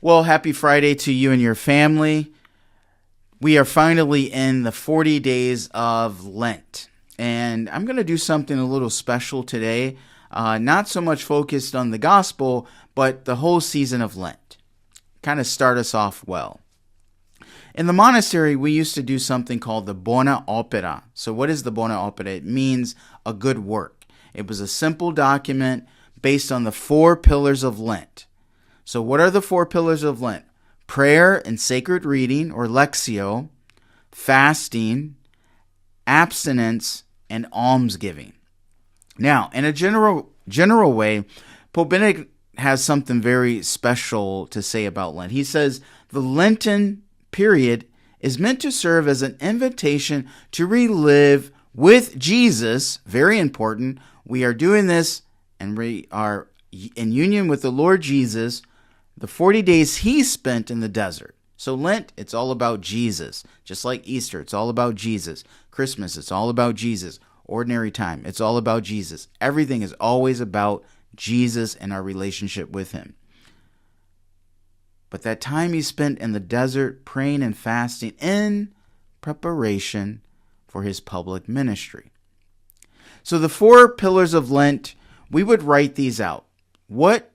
Well, happy Friday to you and your family. We are finally in the 40 days of Lent. And I'm going to do something a little special today. Not so much focused on the gospel, but the whole season of Lent. Kind of start us off well. In the monastery, we used to do something called the Bona Opa. So what is the Bona Opa? It means a good work. It was a simple document based on the 4 pillars of Lent. So what are the 4 pillars of Lent? Prayer and sacred reading, or lectio, fasting, abstinence, and almsgiving. Now, in a general way, Pope Benedict has something very special to say about Lent. He says the Lenten period is meant to serve as an invitation to relive with Jesus. Very important. We are doing this and we are in union with the Lord Jesus, the 40 days he spent in the desert. So Lent, it's all about Jesus. Just like Easter, it's all about Jesus. Christmas, it's all about Jesus. Ordinary time, it's all about Jesus. Everything is always about Jesus and our relationship with him. But that time he spent in the desert praying and fasting in preparation for his public ministry. So the 4 pillars of Lent, we would write these out. What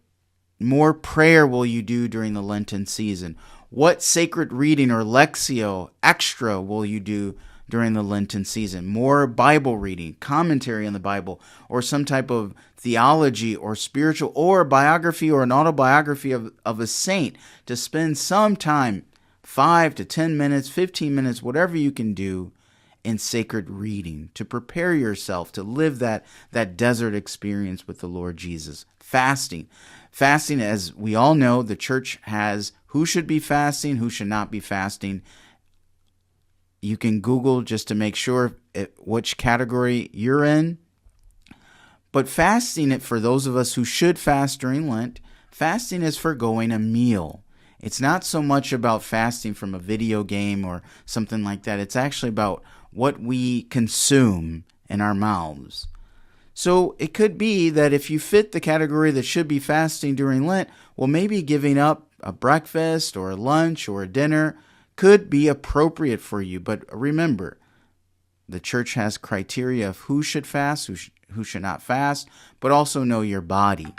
more prayer will you do during the Lenten season? What sacred reading or lectio extra will you do during the Lenten season? More Bible reading, commentary on the Bible, or some type of theology or spiritual or biography or an autobiography of a saint, to spend some time, 5 to 10 minutes, 15 minutes, whatever you can do in sacred reading to prepare yourself to live that desert experience with the Lord Jesus. Fasting. Fasting, as we all know, the church has who should be fasting, who should not be fasting. You can Google just to make sure which category you're in. But fasting, for those of us who should fast during Lent, fasting is forgoing a meal. It's not so much about fasting from a video game or something like that. It's actually about what we consume in our mouths. So it could be that if you fit the category that should be fasting during Lent, well, maybe giving up a breakfast or a lunch or a dinner could be appropriate for you. But remember, the church has criteria of who should fast, who should not fast, but also know your body.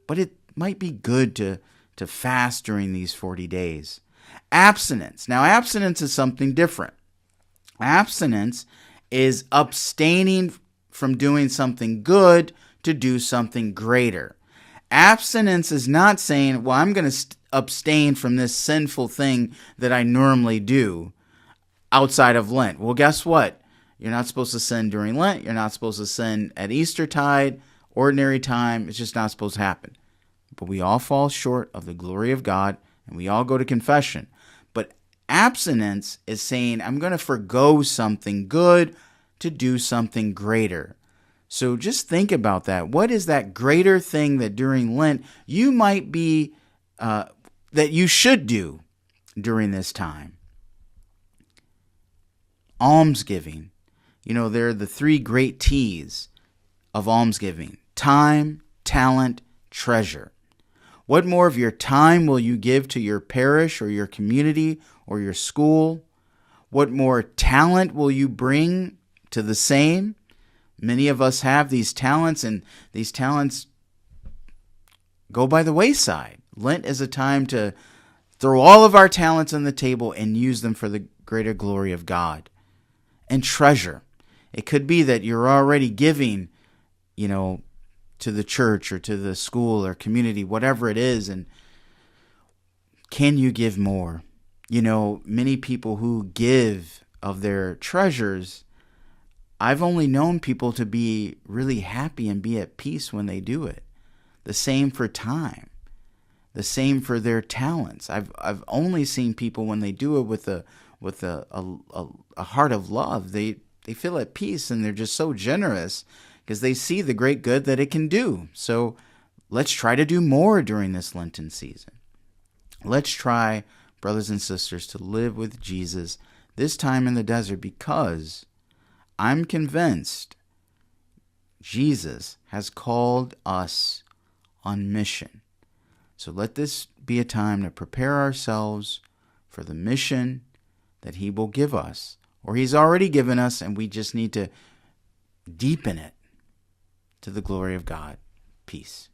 But it might be good to fast during these 40 days. Abstinence. Now, abstinence is something different. Abstinence is abstaining from doing something good to do something greater. Abstinence is not saying, well, I'm going to abstain from this sinful thing that I normally do outside of Lent. Well, guess what? You're not supposed to sin during Lent. You're not supposed to sin at Eastertide, ordinary time. It's just not supposed to happen. But we all fall short of the glory of God, and we all go to confession. But abstinence is saying, I'm going to forgo something good to do something greater. So just think about that. What is that greater thing that during Lent you might be, that you should do during this time? Almsgiving. You know, there are the 3 great T's of almsgiving: time, talent, treasure. What more of your time will you give to your parish or your community or your school? What more talent will you bring to the same? Many of us have these talents, and these talents go by the wayside. Lent is a time to throw all of our talents on the table and use them for the greater glory of God. And treasure. It could be that you're already giving, to the church or to the school or community, whatever it is, and can you give more? Many people who give of their treasures, I've only known people to be really happy and be at peace when they do it. The same for time. The same for their talents. I've only seen people when they do it with a heart of love. They feel at peace, and they're just so generous because they see the great good that it can do. So let's try to do more during this Lenten season. Let's try, brothers and sisters, to live with Jesus this time in the desert, because I'm convinced Jesus has called us on mission. So let this be a time to prepare ourselves for the mission that he will give us, or he's already given us, and we just need to deepen it to the glory of God. Peace.